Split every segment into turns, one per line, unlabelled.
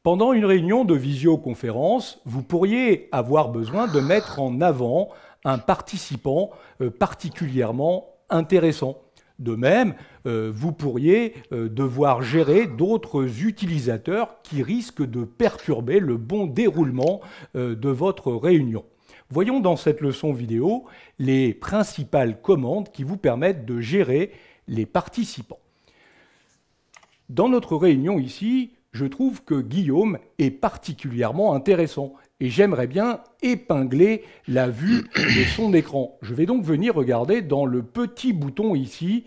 Pendant une réunion de visioconférence, vous pourriez avoir besoin de mettre en avant un participant particulièrement intéressant. De même, vous pourriez devoir gérer d'autres utilisateurs qui risquent de perturber le bon déroulement de votre réunion. Voyons dans cette leçon vidéo les principales commandes qui vous permettent de gérer les participants. Dans notre réunion ici, je trouve que Guillaume est particulièrement intéressant et j'aimerais bien épingler la vue de son écran. Je vais donc venir regarder dans le petit bouton ici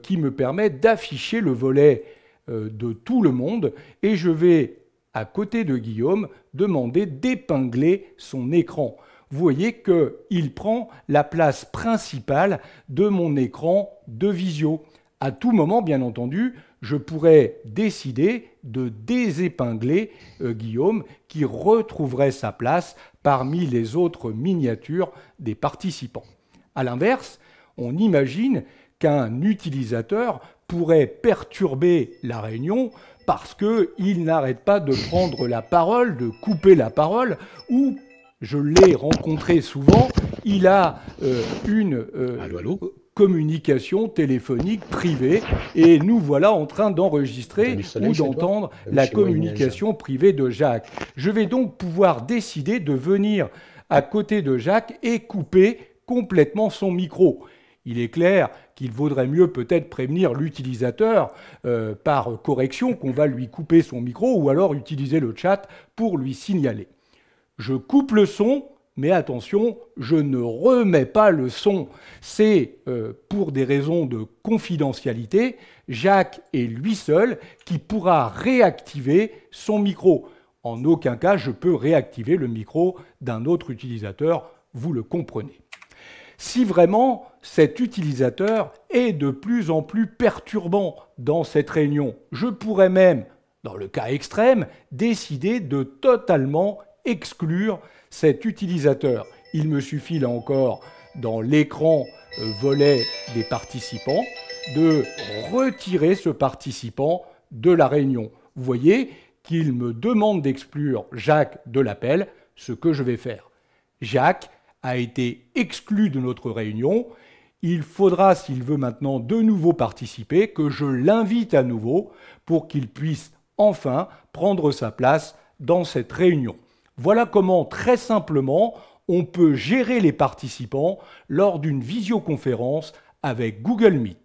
qui me permet d'afficher le volet de tout le monde et je vais, à côté de Guillaume, demander d'épingler son écran. Vous voyez qu'il prend la place principale de mon écran de visio. À tout moment, bien entendu, je pourrais décider de désépingler Guillaume qui retrouverait sa place parmi les autres miniatures des participants. A l'inverse, on imagine qu'un utilisateur pourrait perturber la réunion parce qu'il n'arrête pas de prendre la parole, de couper la parole, ou, je l'ai rencontré souvent, il a une communication téléphonique privée et nous voilà en train d'enregistrer ou d'entendre la communication privée de Jacques. Je vais donc pouvoir décider de venir à côté de Jacques et couper complètement son micro. Il est clair qu'il vaudrait mieux peut-être prévenir l'utilisateur par correction qu'on va lui couper son micro ou alors utiliser le chat pour lui signaler. Je coupe le son, mais attention, je ne remets pas le son. C'est pour des raisons de confidentialité, Jacques est lui seul qui pourra réactiver son micro. En aucun cas, je peux réactiver le micro d'un autre utilisateur, vous le comprenez. Si vraiment cet utilisateur est de plus en plus perturbant dans cette réunion, je pourrais même, dans le cas extrême, décider de totalement exclure cet utilisateur. Il me suffit là encore, dans l'écran volet des participants, de retirer ce participant de la réunion. Vous voyez qu'il me demande d'exclure Jacques de l'appel, ce que je vais faire. Jacques a été exclu de notre réunion. Il faudra, s'il veut maintenant de nouveau participer, que je l'invite à nouveau pour qu'il puisse enfin prendre sa place dans cette réunion. Voilà comment, très simplement, on peut gérer les participants lors d'une visioconférence avec Google Meet.